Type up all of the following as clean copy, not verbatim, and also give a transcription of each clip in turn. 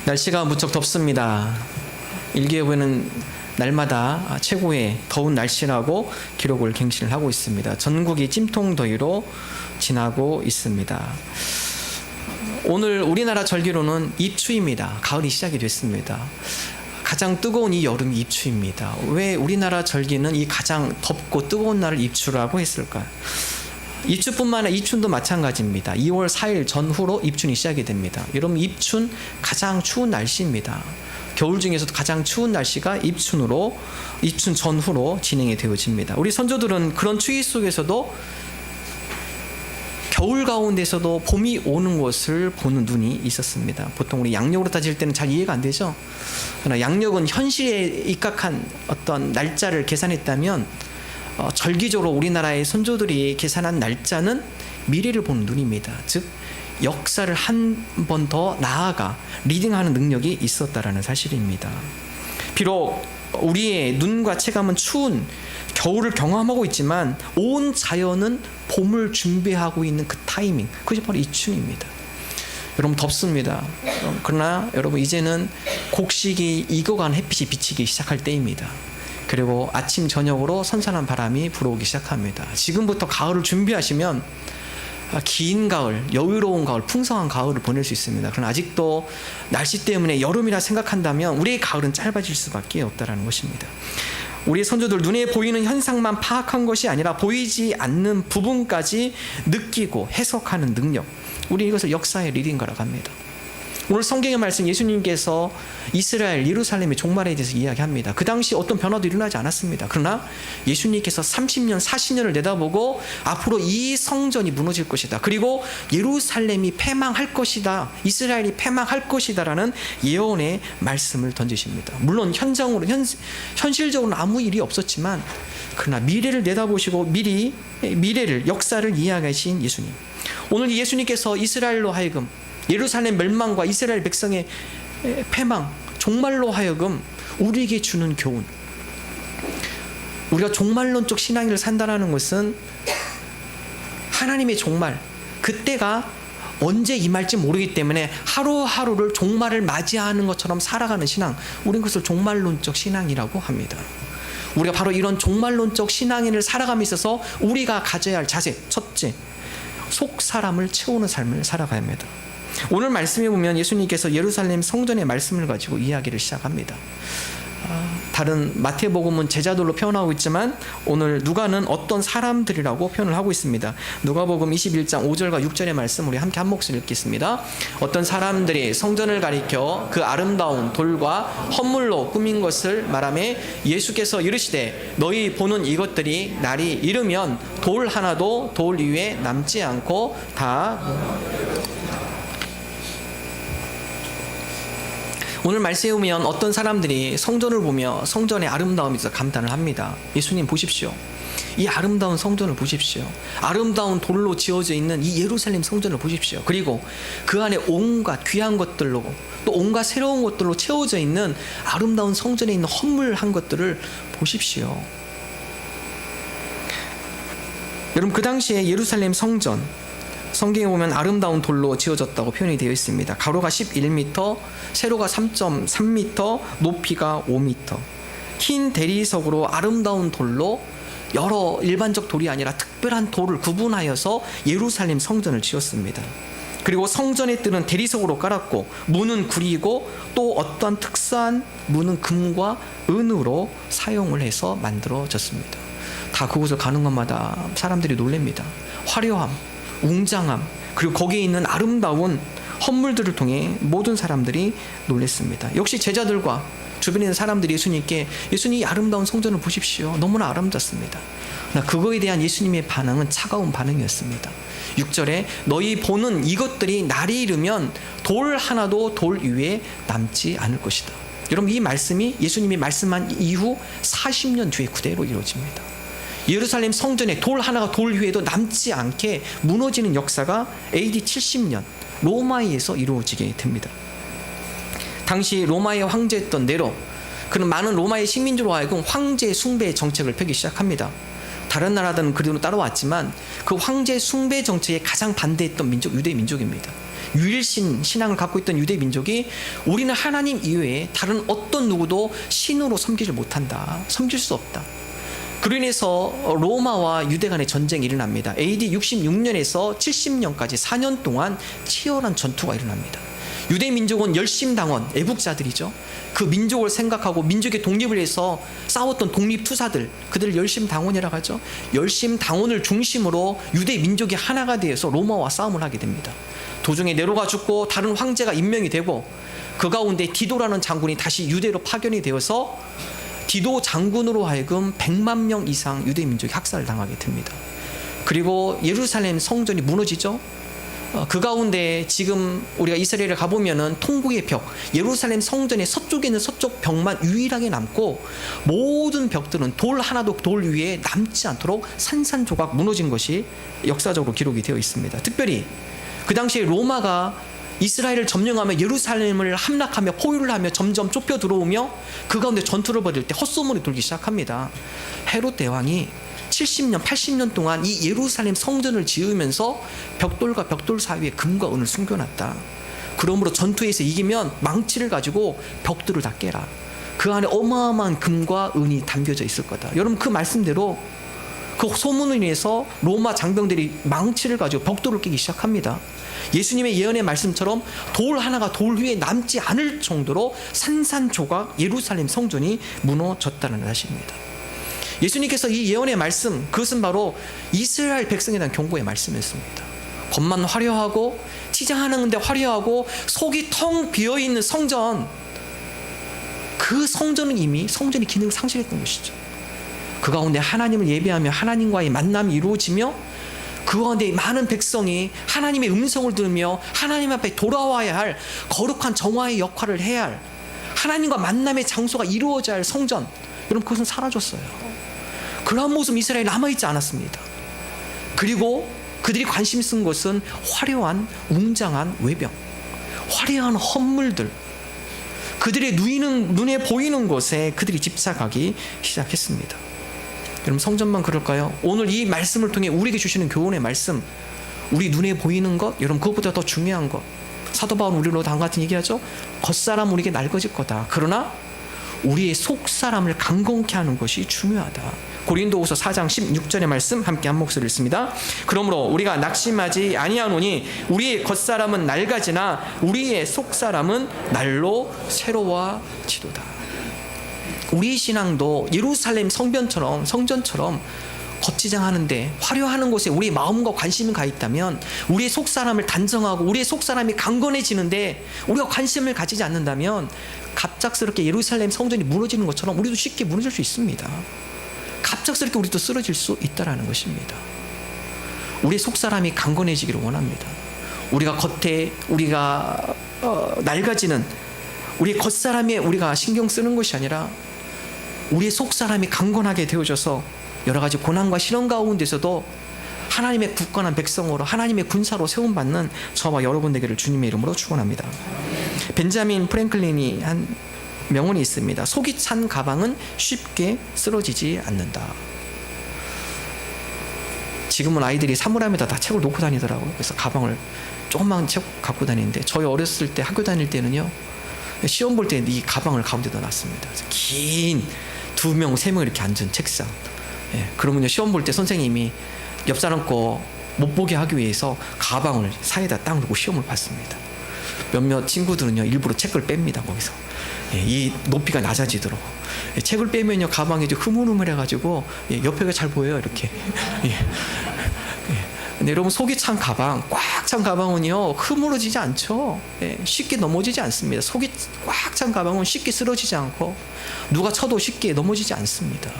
날씨가 무척 덥습니다. 일기예보는 날마다 최고의 더운 날씨라고 기록을 갱신을 하고 있습니다. 전국이 찜통더위로 지나고 있습니다. 오늘 우리나라 절기로는 입추입니다. 가을이 시작이 됐습니다. 가장 뜨거운 이 여름이 입추입니다. 왜 우리나라 절기는 이 가장 덥고 뜨거운 날을 입추라고 했을까요? 입추뿐만 아니라 입춘도 마찬가지입니다. 2월 4일 전후로 입춘이 시작이 됩니다. 여러분, 입춘 가장 추운 날씨입니다. 겨울 중에서도 가장 추운 날씨가 입춘 전후로 진행이 되어집니다. 우리 선조들은 그런 추위 속에서도 겨울 가운데서도 봄이 오는 것을 보는 눈이 있었습니다. 보통 우리 양력으로 따질 때는 잘 이해가 안 되죠. 그러나 양력은 현실에 입각한 어떤 날짜를 계산했다면 절기적으로 우리나라의 선조들이 계산한 날짜는 미래를 보는 눈입니다. 즉 역사를 한 번 더 나아가 리딩하는 능력이 있었다라는 사실입니다. 비록 우리의 눈과 체감은 추운 겨울을 경험하고 있지만 온 자연은 봄을 준비하고 있는 그 타이밍, 그것이 바로 입춘입니다. 여러분, 덥습니다. 그러나 여러분, 이제는 곡식이 익어간 햇빛이 비치기 시작할 때입니다. 그리고 아침 저녁으로 선선한 바람이 불어오기 시작합니다. 지금부터 가을을 준비하시면 긴 가을, 여유로운 가을, 풍성한 가을을 보낼 수 있습니다. 그러나 아직도 날씨 때문에 여름이라 생각한다면 우리의 가을은 짧아질 수밖에 없다는 것입니다. 우리 선조들 눈에 보이는 현상만 파악한 것이 아니라 보이지 않는 부분까지 느끼고 해석하는 능력, 우리 이것을 역사의 리딩가라고 합니다. 오늘 성경의 말씀, 예수님께서 이스라엘 예루살렘의 종말에 대해서 이야기합니다. 그 당시 어떤 변화도 일어나지 않았습니다. 그러나 예수님께서 30년 40년을 내다보고 앞으로 이 성전이 무너질 것이다, 그리고 예루살렘이 패망할 것이다, 이스라엘이 패망할 것이다 라는 예언의 말씀을 던지십니다. 물론 현실적으로는 아무 일이 없었지만 그러나 미래를 내다보시고 미래를, 역사를 이야기하신 예수님. 오늘 예수님께서 이스라엘로 하여금 예루살렘 멸망과 이스라엘 백성의 패망, 종말로 하여금 우리에게 주는 교훈, 우리가 종말론적 신앙을 산다는 것은 하나님의 종말, 그때가 언제 임할지 모르기 때문에 하루하루를 종말을 맞이하는 것처럼 살아가는 신앙, 우리는 그것을 종말론적 신앙이라고 합니다. 우리가 바로 이런 종말론적 신앙인을 살아감에 있어서 우리가 가져야 할 자세, 첫째, 속 사람을 채우는 삶을 살아가야 합니다. 오늘 말씀에 보면 예수님께서 예루살렘 성전의 말씀을 가지고 이야기를 시작합니다. 다른 마태복음은 제자들로 표현하고 있지만 오늘 누가는 어떤 사람들이라고 표현을 하고 있습니다. 누가복음 21장 5절과 6절의 말씀 우리 함께 한 목소리 읽겠습니다. 어떤 사람들이 성전을 가리켜 그 아름다운 돌과 헌물로 꾸민 것을 말하며 예수께서 이르시되 너희 보는 이것들이 날이 이르면 돌 하나도 돌 위에 남지 않고 다. 오늘 말씀에 보면 어떤 사람들이 성전을 보며 성전의 아름다움에 대해서 감탄을 합니다. 예수님 보십시오. 이 아름다운 성전을 보십시오. 아름다운 돌로 지어져 있는 이 예루살렘 성전을 보십시오. 그리고 그 안에 온갖 귀한 것들로 또 온갖 새로운 것들로 채워져 있는 아름다운 성전에 있는 헌물한 것들을 보십시오. 여러분, 그 당시에 예루살렘 성전, 성경에 보면 아름다운 돌로 지어졌다고 표현이 되어 있습니다. 가로가 11m, 세로가 3.3m, 높이가 5m. 흰 대리석으로 아름다운 돌로 여러 일반적 돌이 아니라 특별한 돌을 구분하여서 예루살렘 성전을 지었습니다. 그리고 성전의 뜰은 대리석으로 깔았고 문은 구리고 또 어떤 특수한 문은 금과 은으로 사용을 해서 만들어졌습니다. 다 그곳을 가는 것마다 사람들이 놀랍니다. 화려함, 웅장함, 그리고 거기에 있는 아름다운 헌물들을 통해 모든 사람들이 놀랐습니다. 역시 제자들과 주변에 있는 사람들이 예수님께 예수님 이 아름다운 성전을 보십시오, 너무나 아름답습니다. 그러나 그거에 대한 예수님의 반응은 차가운 반응이었습니다. 6절에 너희 보는 이것들이 날이 이르면 돌 하나도 돌 위에 남지 않을 것이다. 여러분, 이 말씀이 예수님이 말씀한 이후 40년 뒤에 그대로 이루어집니다. 예루살렘 성전에 돌 하나가 돌 위에도 남지 않게 무너지는 역사가 AD 70년 로마에서 이루어지게 됩니다. 당시 로마의 황제였던 네로, 그는 많은 로마의 식민지로 하여금 황제 숭배 정책을 펴기 시작합니다. 다른 나라들은 그대로 따라왔지만 그 황제 숭배 정책에 가장 반대했던 민족, 유대 민족입니다. 유일신 신앙을 갖고 있던 유대 민족이 우리는 하나님 이외에 다른 어떤 누구도 신으로 섬기지 못한다, 섬길 수 없다. 그로 인해서 로마와 유대 간의 전쟁이 일어납니다. AD 66년에서 70년까지 4년 동안 치열한 전투가 일어납니다. 유대 민족은 열심당원, 애국자들이죠. 그 민족을 생각하고 민족의 독립을 위해서 싸웠던 독립투사들, 그들을 열심당원이라고 하죠. 열심당원을 중심으로 유대 민족이 하나가 되어서 로마와 싸움을 하게 됩니다. 도중에 네로가 죽고 다른 황제가 임명이 되고, 그 가운데 디도라는 장군이 다시 유대로 파견이 되어서 디도 장군으로 하여금 100만 명 이상 유대 민족이 학살을 당하게 됩니다. 그리고 예루살렘 성전이 무너지죠. 그 가운데 지금 우리가 이스라엘에 가보면은 통곡의 벽, 예루살렘 성전의 서쪽에 있는 서쪽 벽만 유일하게 남고, 모든 벽들은 돌 하나도 돌 위에 남지 않도록 산산조각 무너진 것이 역사적으로 기록이 되어 있습니다. 특별히 그 당시에 로마가 이스라엘을 점령하며 예루살렘을 함락하며 포위를 하며 점점 좁혀 들어오며 그 가운데 전투를 벌일 때 헛소문이 돌기 시작합니다. 헤롯 대왕이 70년, 80년 동안 이 예루살렘 성전을 지으면서 벽돌과 벽돌 사이에 금과 은을 숨겨놨다. 그러므로 전투에서 이기면 망치를 가지고 벽돌을 다 깨라. 그 안에 어마어마한 금과 은이 담겨져 있을 거다. 여러분, 그 말씀대로 그 소문을 인해서 로마 장병들이 망치를 가지고 벽돌을 깨기 시작합니다. 예수님의 예언의 말씀처럼 돌 하나가 돌 위에 남지 않을 정도로 산산조각 예루살렘 성전이 무너졌다는 사실입니다. 예수님께서 이 예언의 말씀, 그것은 바로 이스라엘 백성에 대한 경고의 말씀이었습니다. 겉만 화려하고 치장하는데 화려하고 속이 텅 비어있는 성전, 그 성전은 이미 성전의 기능을 상실했던 것이죠. 그 가운데 하나님을 예배하며 하나님과의 만남이 이루어지며, 그 가운데 많은 백성이 하나님의 음성을 들으며 하나님 앞에 돌아와야 할 거룩한 정화의 역할을 해야 할 하나님과 만남의 장소가 이루어져야 할 성전, 여러분, 그것은 사라졌어요. 그러한 모습 이스라엘에 남아있지 않았습니다. 그리고 그들이 관심 쓴 것은 화려한 웅장한 외병, 화려한 헌물들, 그들의 눈에 보이는 것에 그들이 집착하기 시작했습니다. 여러분, 성전만 그럴까요? 오늘 이 말씀을 통해 우리에게 주시는 교훈의 말씀, 우리 눈에 보이는 것, 여러분, 그것보다 더 중요한 것, 사도 바울은 우리로 다음 같은 얘기하죠. 겉사람 우리에게 낡아질 거다. 그러나 우리의 속사람을 강건케 하는 것이 중요하다. 고린도후서 4장 16절의 말씀 함께 한 목소리를 읽습니다. 그러므로 우리가 낙심하지 아니하노니 우리의 겉사람은 낡아지나 우리의 속사람은 날로 새로워지도다. 우리 신앙도 예루살렘 성전처럼 겉지장하는데 화려하는 곳에 우리의 마음과 관심이 가 있다면, 우리의 속사람을 단정하고 우리의 속사람이 강건해지는데 우리가 관심을 가지지 않는다면 갑작스럽게 예루살렘 성전이 무너지는 것처럼 우리도 쉽게 무너질 수 있습니다. 갑작스럽게 우리도 쓰러질 수 있다는 것입니다. 우리의 속사람이 강건해지기를 원합니다. 우리가 겉에 우리가 낡아지는 우리의 겉사람에 우리가 신경 쓰는 것이 아니라 우리의 속사람이 강건하게 되어져서 여러 가지 고난과 시련 가운데서도 하나님의 굳건한 백성으로, 하나님의 군사로 세움받는 저와 여러분 되기를 주님의 이름으로 축원합니다. 벤자민 프랭클린이 한 명언이 있습니다. 속이 찬 가방은 쉽게 쓰러지지 않는다. 지금은 아이들이 사물함에다 다 책을 놓고 다니더라고요. 그래서 가방을 조그만 책 갖고 다니는데, 저희 어렸을 때 학교 다닐 때는요, 시험 볼 때 이 가방을 가운데다 놨습니다. 긴 2명, 3명 이렇게 앉은 책상. 그러면요, 시험 볼 때 선생님이 옆 사람 거 못 보게 하기 위해서 가방을 사이에다 딱 놓고 시험을 봤습니다. 몇몇 친구들은요, 일부러 책을 뺍니다. 거기서 이 높이가 낮아지도록 책을 빼면요, 가방이 좀 흐물흐물해가지고 옆에가 잘 보여요, 이렇게. 근데 여러분, 속이 찬 가방, 꽉 찬 가방은요, 흐물어지지 않죠. 쉽게 넘어지지 않습니다. 속이 꽉 찬 가방은 쉽게 쓰러지지 않고 누가 쳐도 쉽게 넘어지지 않습니다.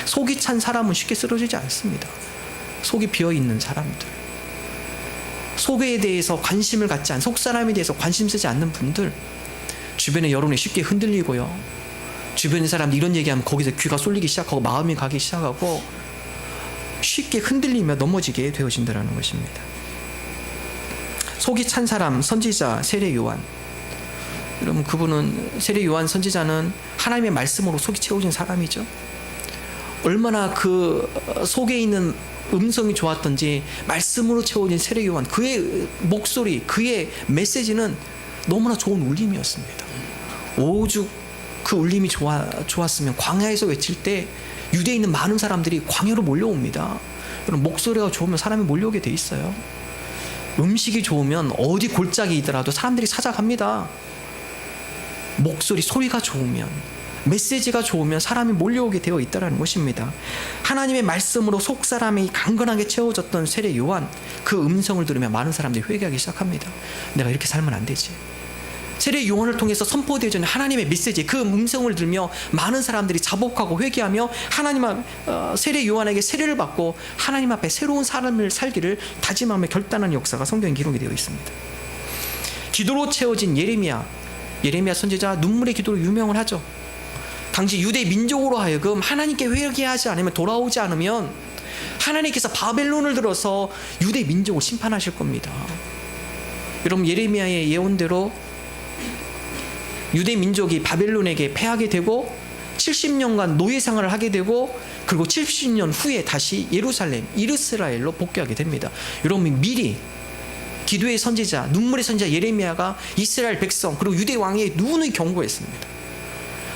속이 찬 사람은 쉽게 쓰러지지 않습니다. 속이 비어있는 사람들, 속에 대해서 관심을 갖지 않은, 속사람에 대해서 관심 쓰지 않는 분들, 주변의 여론에 쉽게 흔들리고요, 주변의 사람들이 이런 얘기하면 거기서 귀가 쏠리기 시작하고 마음이 가기 시작하고 쉽게 흔들리며 넘어지게 되어진다는 것입니다. 속이 찬 사람, 선지자 세례 요한. 여러분, 그분은, 세례 요한 선지자는 하나님의 말씀으로 속이 채워진 사람이죠. 얼마나 그 속에 있는 음성이 좋았던지 말씀으로 채워진 세례 요한, 그의 목소리, 그의 메시지는 너무나 좋은 울림이었습니다. 오죽 그 울림이 좋았으면 광야에서 외칠 때 유대에 있는 많은 사람들이 광야로 몰려옵니다. 여러분, 목소리가 좋으면 사람이 몰려오게 돼 있어요. 음식이 좋으면 어디 골짜기이더라도 사람들이 찾아갑니다. 목소리, 소리가 좋으면, 메시지가 좋으면 사람이 몰려오게 되어 있다는 것입니다. 하나님의 말씀으로 속사람이 강건하게 채워졌던 세례 요한, 그 음성을 들으면 많은 사람들이 회개하기 시작합니다. 내가 이렇게 살면 안 되지. 세례 요한을 통해서 선포되어지는 하나님의 메시지, 그 음성을 들으며 많은 사람들이 자복하고 회개하며 세례 요한에게 세례를 받고 하나님 앞에 새로운 삶을 살기를 다짐하며 결단하는 역사가 성경에 기록이 되어 있습니다. 기도로 채워진 예레미야 선지자, 눈물의 기도로 유명을 하죠. 당시 유대 민족으로 하여금 하나님께 회개하지 않으면, 돌아오지 않으면 하나님께서 바벨론을 들어서 유대 민족을 심판하실 겁니다. 여러분, 예레미야의 예언대로 유대 민족이 바벨론에게 패하게 되고 70년간 노예 생활을 하게 되고, 그리고 70년 후에 다시 예루살렘, 이스라엘로 복귀하게 됩니다. 여러분, 미리 기도의 선지자, 눈물의 선지자 예레미야가 이스라엘 백성, 그리고 유대 왕에게 누누이 경고했습니다.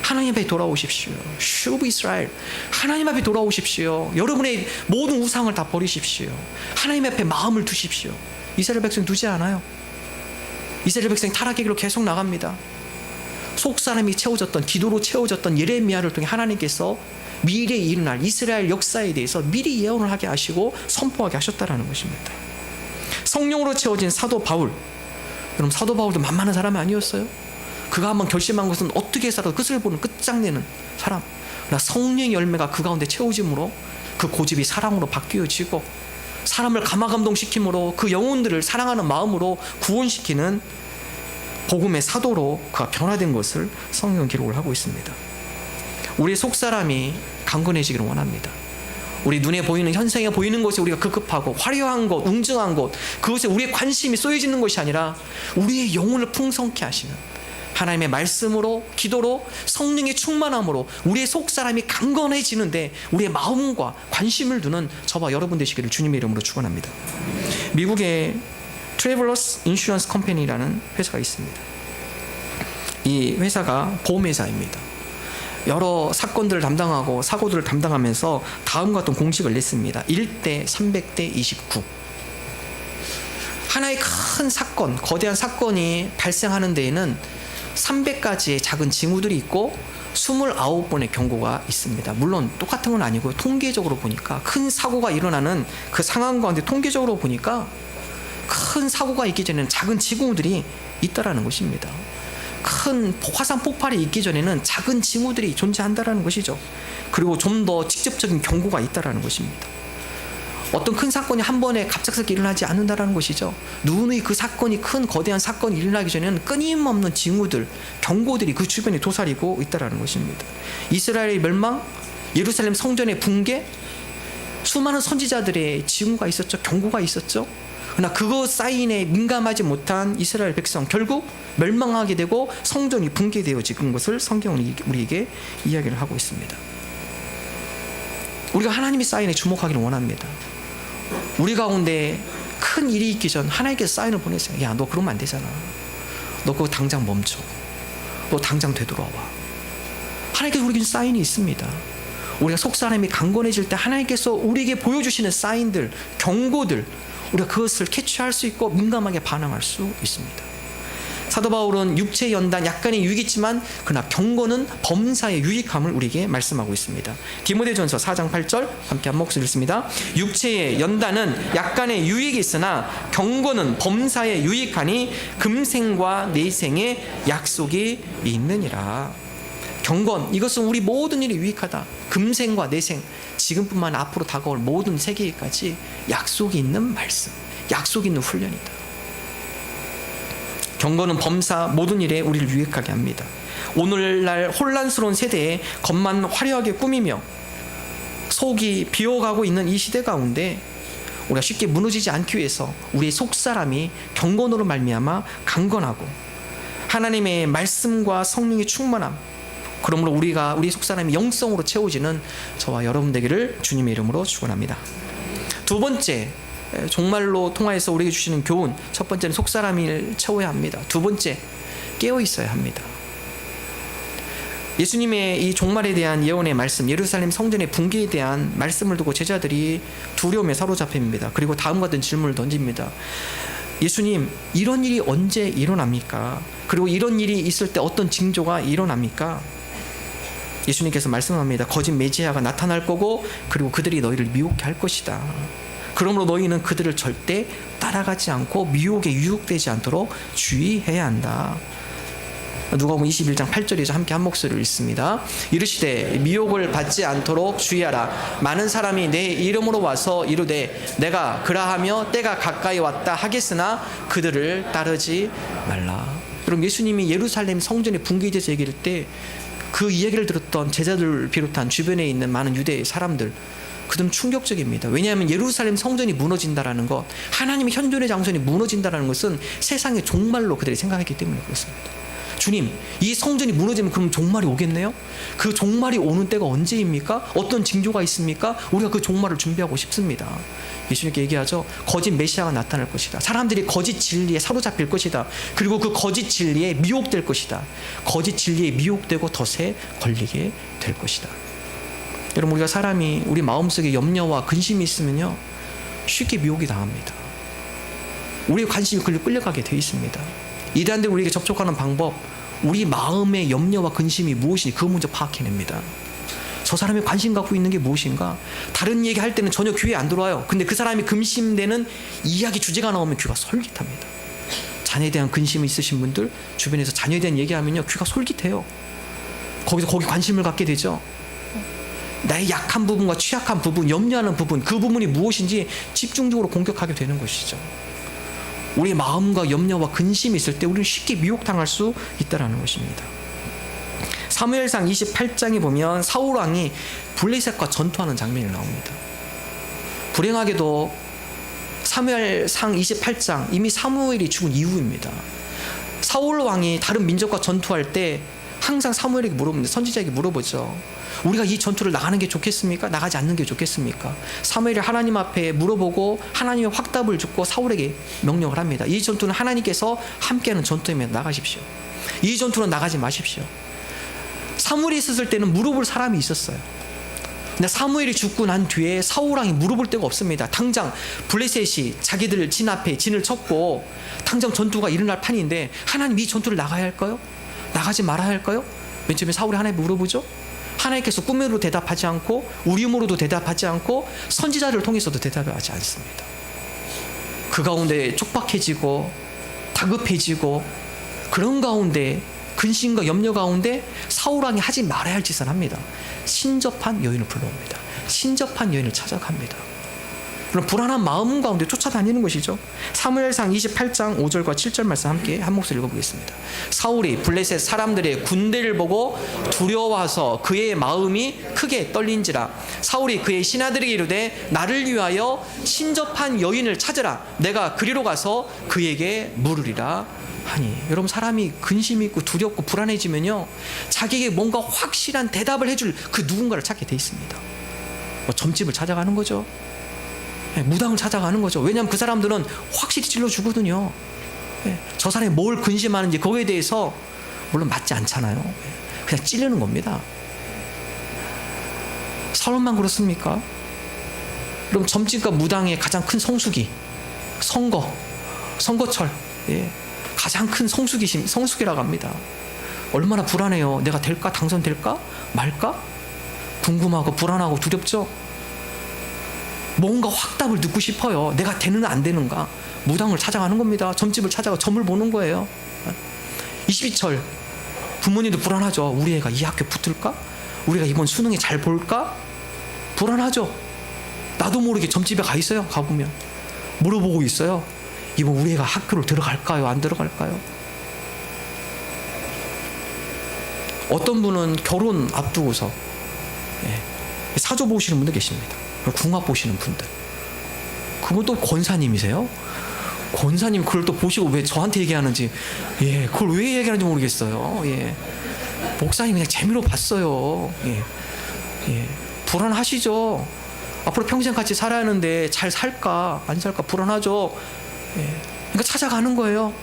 하나님 앞에 돌아오십시오. 슈브 이스라엘, 하나님 앞에 돌아오십시오. 여러분의 모든 우상을 다 버리십시오. 하나님 앞에 마음을 두십시오. 이스라엘 백성 두지 않아요. 이스라엘 백성이 타락의 길로 계속 나갑니다. 속사람이 채워졌던, 기도로 채워졌던 예레미야를 통해 하나님께서 미래에 일어날 이스라엘 역사에 대해서 미리 예언을 하게 하시고 선포하게 하셨다는 것입니다. 성령으로 채워진 사도 바울, 여러분, 사도 바울도 만만한 사람이 아니었어요. 그가 한번 결심한 것은 어떻게 해서라도 끝을 보는, 끝장내는 사람. 그러나 성령의 열매가 그 가운데 채워짐으로 그 고집이 사랑으로 바뀌어지고, 사람을 감화감동시킴으로 그 영혼들을 사랑하는 마음으로 구원시키는 복음의 사도로 그가 변화된 것을 성경은 기록을 하고 있습니다. 우리 속사람이 강건해지기를 원합니다. 우리 눈에 보이는, 현생에 보이는 것에 우리가 급급하고 화려한 것, 웅증한 것, 그것에 우리의 관심이 쏘여지는 것이 아니라 우리의 영혼을 풍성케 하시는 하나님의 말씀으로, 기도로, 성령의 충만함으로 우리의 속사람이 강건해지는데 우리의 마음과 관심을 두는 저와 여러분 되시기를 주님의 이름으로 축원합니다. 미국의 트래블러스 인슈런스 컴퍼니라는 회사가 있습니다. 이 회사가 보험회사입니다. 여러 사건들을 담당하고 사고들을 담당하면서 다음과 같은 공식을 냈습니다. 1대 300대 29. 하나의 큰 사건, 거대한 사건이 발생하는 데에는 300가지의 작은 징후들이 있고 29번의 경고가 있습니다. 물론 똑같은 건 아니고요. 통계적으로 보니까 큰 사고가 일어나는 그 상황 가운데 통계적으로 보니까 큰 사고가 있기 전에는 작은 징후들이 있다라는 것입니다. 큰 화산 폭발이 있기 전에는 작은 징후들이 존재한다라는 것이죠. 그리고 좀 더 직접적인 경고가 있다라는 것입니다. 어떤 큰 사건이 한 번에 갑작스럽게 일어나지 않는다라는 것이죠. 누누이 그 사건이, 큰 거대한 사건이 일어나기 전에는 끊임없는 징후들, 경고들이 그 주변에 도사리고 있다라는 것입니다. 이스라엘의 멸망, 예루살렘 성전의 붕괴, 수많은 선지자들의 징후가 있었죠. 경고가 있었죠. 그러나 그거 사인에 민감하지 못한 이스라엘 백성, 결국 멸망하게 되고 성전이 붕괴되어지는 것을 성경은 우리에게 이야기를 하고 있습니다. 우리가 하나님의 사인에 주목하기를 원합니다. 우리 가운데 큰 일이 있기 전 하나님께서 사인을 보내세요. 야, 너 그러면 안 되잖아. 너 그거 당장 멈춰. 너 당장 되돌아와. 하나님께서 우리에게 사인이 있습니다. 우리가 속사람이 강건해질 때 하나님께서 우리에게 보여주시는 사인들, 경고들, 우리가 그것을 캐치할 수 있고 민감하게 반응할 수 있습니다. 사도 바울은 육체의 연단, 약간의 유익이지만 그러나 경고는 범사의 유익함을 우리에게 말씀하고 있습니다. 디모데전서 4장 8절 함께 한 목소리 읽습니다. 육체의 연단은 약간의 유익이 있으나 경고는 범사의 유익하니 금생과 내생의 약속이 있느니라. 경건, 이것은 우리 모든 일이 유익하다. 금생과 내생, 지금뿐만 앞으로 다가올 모든 세계까지 약속이 있는 말씀, 약속이 있는 훈련이다. 경고는 범사 모든 일에 우리를 유익하게 합니다. 오늘날 혼란스러운 세대에 겉만 화려하게 꾸미며 속이 비어가고 있는 이 시대 가운데 우리가 쉽게 무너지지 않기 위해서 우리의 속사람이 경건으로 말미암아 강건하고 하나님의 말씀과 성령의 충만함, 그러므로 우리 속사람이 영성으로 채워지는 저와 여러분 되기를 주님의 이름으로 축원합니다. 두 번째, 종말로 통하여서 우리에게 주시는 교훈. 첫 번째는 속사람을 채워야 합니다. 두 번째, 깨어 있어야 합니다. 예수님의 이 종말에 대한 예언의 말씀, 예루살렘 성전의 붕괴에 대한 말씀을 두고 제자들이 두려움에 사로잡힙니다. 그리고 다음과 같은 질문을 던집니다. 예수님, 이런 일이 언제 일어납니까? 그리고 이런 일이 있을 때 어떤 징조가 일어납니까? 예수님께서 말씀합니다. 거짓 메시아가 나타날 거고, 그리고 그들이 너희를 미혹해 할 것이다. 그러므로 너희는 그들을 절대 따라가지 않고 미혹에 유혹되지 않도록 주의해야 한다. 누가복음 21장 8절에서 함께 한 목소리를 읽습니다. 이르시되 미혹을 받지 않도록 주의하라. 많은 사람이 내 이름으로 와서 이르되 내가 그라하며 때가 가까이 왔다 하겠으나 그들을 따르지 말라. 여러분, 예수님이 예루살렘 성전의 붕괴에 대해서 얘기할 때 그 이야기를 들었던 제자들을 비롯한 주변에 있는 많은 유대 사람들, 그들은 충격적입니다. 왜냐하면 예루살렘 성전이 무너진다라는 것, 하나님의 현존의 장소이 무너진다라는 것은 세상의 종말로 그들이 생각했기 때문에 그렇습니다. 주님, 이 성전이 무너지면 그럼 종말이 오겠네요? 그 종말이 오는 때가 언제입니까? 어떤 징조가 있습니까? 우리가 그 종말을 준비하고 싶습니다. 예수님께 얘기하죠. 거짓 메시아가 나타날 것이다. 사람들이 거짓 진리에 사로잡힐 것이다. 그리고 그 거짓 진리에 미혹될 것이다. 거짓 진리에 미혹되고 덫에 걸리게 될 것이다. 여러분, 우리가 사람이 우리 마음속에 염려와 근심이 있으면요, 쉽게 미혹이 당합니다. 우리의 관심이 끌려가게 돼 있습니다. 이단들 우리에게 접촉하는 방법, 우리 마음의 염려와 근심이 무엇인지 그 먼저 파악해냅니다. 저 사람이 관심 갖고 있는 게 무엇인가? 다른 얘기 할 때는 전혀 귀에 안 들어와요. 근데 그 사람이 근심되는 이야기 주제가 나오면 귀가 솔깃합니다. 자녀에 대한 근심이 있으신 분들, 주변에서 자녀에 대한 얘기하면요, 귀가 솔깃해요. 거기 관심을 갖게 되죠. 나의 약한 부분과 취약한 부분, 염려하는 부분, 그 부분이 무엇인지 집중적으로 공격하게 되는 것이죠. 우리의 마음과 염려와 근심이 있을 때 우리는 쉽게 미혹당할 수 있다는 것입니다. 사무엘상 28장에 보면 사울 왕이 블레셋과 전투하는 장면이 나옵니다. 불행하게도 사무엘상 28장, 이미 사무엘이 죽은 이후입니다. 사울 왕이 다른 민족과 전투할 때 항상 사무엘에게 물어봅니다. 선지자에게 물어보죠. 우리가 이 전투를 나가는 게 좋겠습니까? 나가지 않는 게 좋겠습니까? 사무엘이 하나님 앞에 물어보고 하나님의 확답을 듣고 사울에게 명령을 합니다. 이 전투는 하나님께서 함께하는 전투이면 나가십시오. 이 전투는 나가지 마십시오. 사무엘이 있었을 때는 물어볼 사람이 있었어요. 근데 사무엘이 죽고 난 뒤에 사울 왕이 물어볼 데가 없습니다. 당장 블레셋이 자기들 진 앞에 진을 쳤고 당장 전투가 일어날 판인데 하나님, 이 전투를 나가야 할까요? 나가지 말아야 할까요? 맨 처음에 사울이 하나님께 물어보죠. 하나님께서 꿈으로 대답하지 않고 우리음으로도 대답하지 않고 선지자를 통해서도 대답하지 않습니다. 그 가운데 촉박해지고 다급해지고 그런 가운데 근심과 염려 가운데 사울왕이 하지 말아야 할 짓을 합니다. 신접한 여인을 불러옵니다. 신접한 여인을 찾아갑니다. 그럼 불안한 마음 가운데 쫓아다니는 것이죠. 사무엘상 28장 5절과 7절 말씀 함께 한 목소리 읽어보겠습니다. 사울이 블레셋 사람들의 군대를 보고 두려워서 그의 마음이 크게 떨린지라. 사울이 그의 신하들에게 이르되 나를 위하여 신접한 여인을 찾으라. 내가 그리로 가서 그에게 물으리라 하니. 여러분, 사람이 근심이 있고 두렵고 불안해지면요, 자기에게 뭔가 확실한 대답을 해줄 그 누군가를 찾게 돼 있습니다. 점집을 찾아가는 거죠. 무당을 찾아가는 거죠. 왜냐하면 그 사람들은 확실히 찔러주거든요. 저 사람이 뭘 근심하는지 거기에 대해서 물론 맞지 않잖아요. 그냥 찌르는 겁니다. 사울만 그렇습니까? 그럼 점집과 무당의 가장 큰 성수기, 선거철, 가장 큰 성수기라고 합니다. 얼마나 불안해요. 내가 될까? 당선될까? 말까? 궁금하고 불안하고 두렵죠? 뭔가 확답을 듣고 싶어요. 내가 되는가 안 되는가. 무당을 찾아가는 겁니다. 점집을 찾아가 점을 보는 거예요. 22철 부모님도 불안하죠. 우리 애가 이 학교 붙을까? 우리가 이번 수능에 잘 볼까? 불안하죠. 나도 모르게 점집에 가 있어요. 가보면 물어보고 있어요. 이번 우리 애가 학교를 들어갈까요? 안 들어갈까요? 어떤 분은 결혼 앞두고서 사주 보시는 분도 계십니다. 궁합 보시는 분들. 그분 또 권사님이세요? 권사님 그걸 또 보시고 왜 저한테 얘기하는지, 그걸 왜 얘기하는지 모르겠어요. 목사님 그냥 재미로 봤어요. 불안하시죠? 앞으로 평생 같이 살아야 하는데 잘 살까 안 살까 불안하죠. 예. 그러니까 찾아가는 거예요.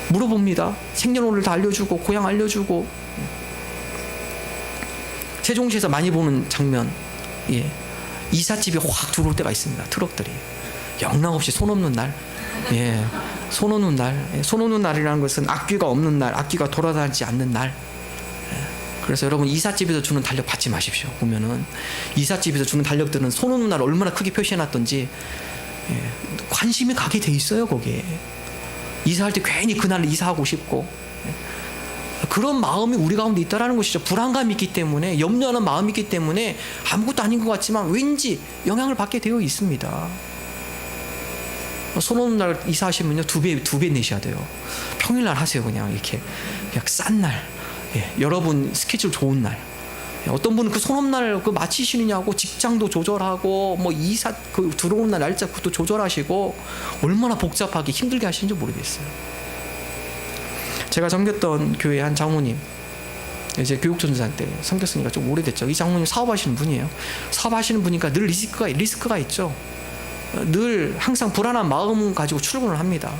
물어봅니다. 생년월일 다 알려주고 고향 알려주고. 세종시에서 많이 보는 장면, 예. 이삿집이 확 들어올 때가 있습니다. 트럭들이 영락없이 손 없는 날, 예. 손 없는 날, 예. 손 없는 날이라는 것은 악귀가 없는 날, 악귀가 돌아다니지 않는 날. 그래서 여러분 이삿집에서 주는 달력 받지 마십시오. 보면은 이삿집에서 주는 달력들은 손 없는 날 얼마나 크게 표시해놨던지, 예. 관심이 가게 돼 있어요. 거기에 이사할 때 괜히 그날 이사하고 싶고, 예. 그런 마음이 우리 가운데 있다라는 것이죠. 불안감이 있기 때문에, 염려하는 마음이 있기 때문에 아무것도 아닌 것 같지만 왠지 영향을 받게 되어 있습니다. 손 없는 날 이사하시면요 두 배 내셔야 돼요. 평일날 하세요. 그냥 이렇게 그냥 싼 날, 예, 여러분 스케줄 좋은 날. 예, 어떤 분은 그 손 없는 날 그 마치시느냐고 직장도 조절하고 뭐 이사 그 들어오는 날 날짜 그것도 조절하시고 얼마나 복잡하게 힘들게 하시는지 모르겠어요. 제가 섬겼던 교회 한 장모님, 이제 교육전도사 때 섬겼으니까 좀 오래됐죠. 이 장모님 사업하시는 분이에요. 사업하시는 분이니까 늘 리스크가 있죠. 늘 항상 불안한 마음 가지고 출근을 합니다.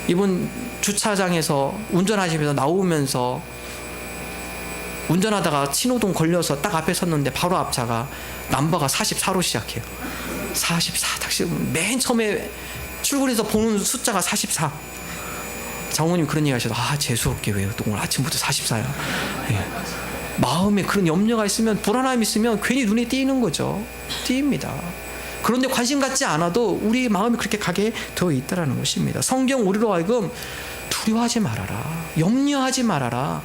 이번 주차장에서 운전하시면서 나오면서 운전하다가 신호등 걸려서 딱 앞에 섰는데 바로 앞차가 넘버가 44로 시작해요. 44 tak시 맨 처음에 출근해서 보는 숫자가 44. 장모님 그런 얘기 하셔서 재수없게 왜 오늘 아침부터 44야. 예. 마음에 그런 염려가 있으면, 불안함이 있으면 괜히 눈에 띄는 거죠. 띄입니다. 그런데 관심 갖지 않아도 우리 마음이 그렇게 가게 되어 있다는 것입니다. 성경 우리로 하여금 두려워하지 말아라, 염려하지 말아라,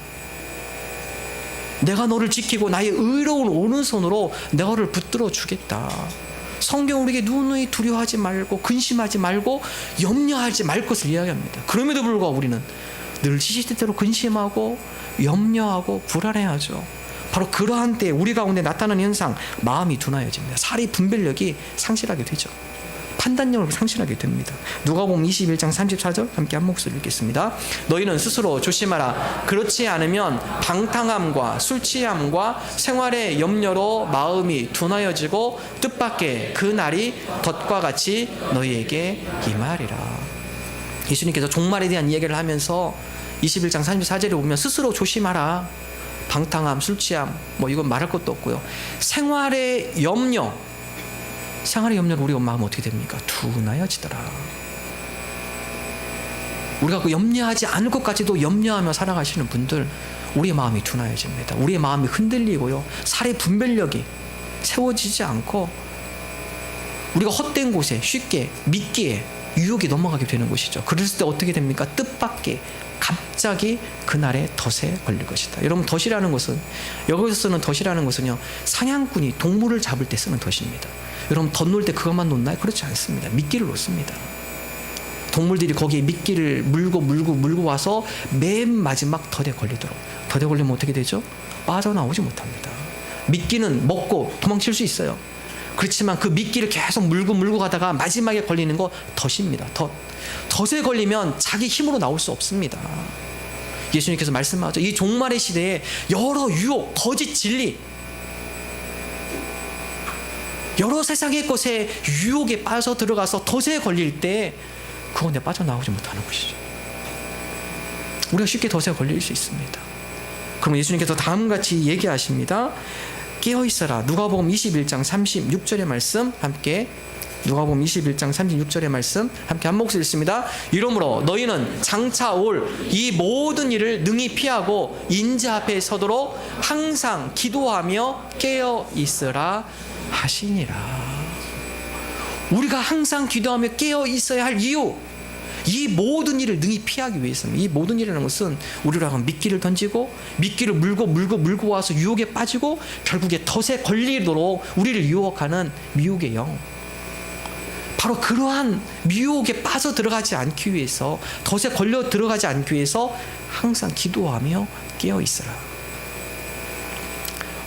내가 너를 지키고 나의 의로운 오른손으로 너를 붙들어 주겠다. 성경 우리에게 누누이 두려워하지 말고 근심하지 말고 염려하지 말 것을 이야기합니다. 그럼에도 불구하고 우리는 늘 시시때때로 근심하고 염려하고 불안해하죠. 바로 그러한 때 우리 가운데 나타나는 현상, 마음이 둔하여집니다. 사리 분별력이 상실하게 되죠. 판단력을 상실하게 됩니다. 누가복음 21장 34절 함께 한 목소리 읽겠습니다. 너희는 스스로 조심하라. 그렇지 않으면 방탕함과 술 취함과 생활의 염려로 마음이 둔하여지고 뜻밖의 그 날이 덫과 같이 너희에게 임하리라. 예수님께서 종말에 대한 이야기를 하면서 21장 34절에 보면 스스로 조심하라. 방탕함, 술 취함, 뭐 이건 말할 것도 없고요. 생활의 염려로 우리가 마음 어떻게 됩니까? 둔하여지더라. 우리가 그 염려하지 않을 것 같이도 염려하며 살아가시는 분들, 우리의 마음이 둔하여집니다. 우리의 마음이 흔들리고요, 살의 분별력이 세워지지 않고 우리가 헛된 곳에 쉽게 미끼에 유혹이 넘어가게 되는 것이죠. 그랬을 때 어떻게 됩니까? 뜻밖의 갑자기 그날의 덫에 걸릴 것이다. 여러분, 덫이라는 것은, 여기서 쓰는 덫이라는 것은요, 사냥꾼이 동물을 잡을 때 쓰는 덫입니다. 여러분, 덫 놓을 때 그것만 놓나요? 그렇지 않습니다. 미끼를 놓습니다. 동물들이 거기에 미끼를 물고 와서 맨 마지막 덫에 걸리도록. 덫에 걸리면 어떻게 되죠? 빠져나오지 못합니다. 미끼는 먹고 도망칠 수 있어요. 그렇지만 그 미끼를 계속 물고 가다가 마지막에 걸리는 거 덫입니다. 덫에 걸리면 자기 힘으로 나올 수 없습니다. 예수님께서 말씀하죠. 이 종말의 시대에 여러 유혹, 거짓 진리, 여러 세상의 것에 유혹에 빠져 들어가서 덫에 걸릴 때 그건 내가 빠져나오지 못하는 것이죠. 우리가 쉽게 덫에 걸릴 수 있습니다. 그럼 예수님께서 다음같이 얘기하십니다. 깨어있어라. 누가복음 21장 36절의 말씀 함께, 누가복음 21장 36절의 말씀 함께 한 목소리 읽습니다. 이러므로 너희는 장차 올 이 모든 일을 능히 피하고 인자 앞에 서도록 항상 기도하며 깨어있으라 하시니라. 우리가 항상 기도하며 깨어있어야 할 이유, 이 모든 일을 능히 피하기 위해서입니다. 이 모든 일이라는 것은 우리로 하여금 미끼를 던지고 미끼를 물고 와서 유혹에 빠지고 결국에 덫에 걸리도록 우리를 유혹하는 미혹의 영, 바로 그러한 미혹에 빠져 들어가지 않기 위해서, 덫에 걸려 들어가지 않기 위해서 항상 기도하며 깨어 있으라.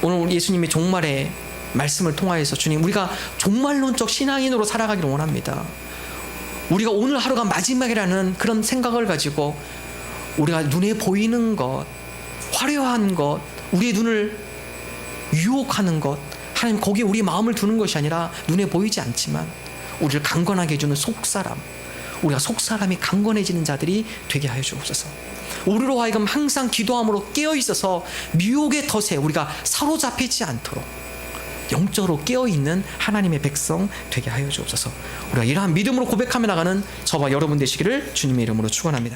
오늘 우리 예수님의 종말의 말씀을 통하여서 주님, 우리가 종말론적 신앙인으로 살아가기를 원합니다. 우리가 오늘 하루가 마지막이라는 그런 생각을 가지고 우리가 눈에 보이는 것, 화려한 것, 우리의 눈을 유혹하는 것, 하나님 거기에 우리 마음을 두는 것이 아니라 눈에 보이지 않지만 우리를 강건하게 해주는 속사람, 우리가 속사람이 강건해지는 자들이 되게 하여 주옵소서. 우리로 하여금 항상 기도함으로 깨어있어서 미혹의 덫에 우리가 사로잡히지 않도록 영적으로 깨어있는 하나님의 백성 되게 하여 주옵소서. 우리가 이러한 믿음으로 고백하며 나가는 저와 여러분 되시기를 주님의 이름으로 축원합니다.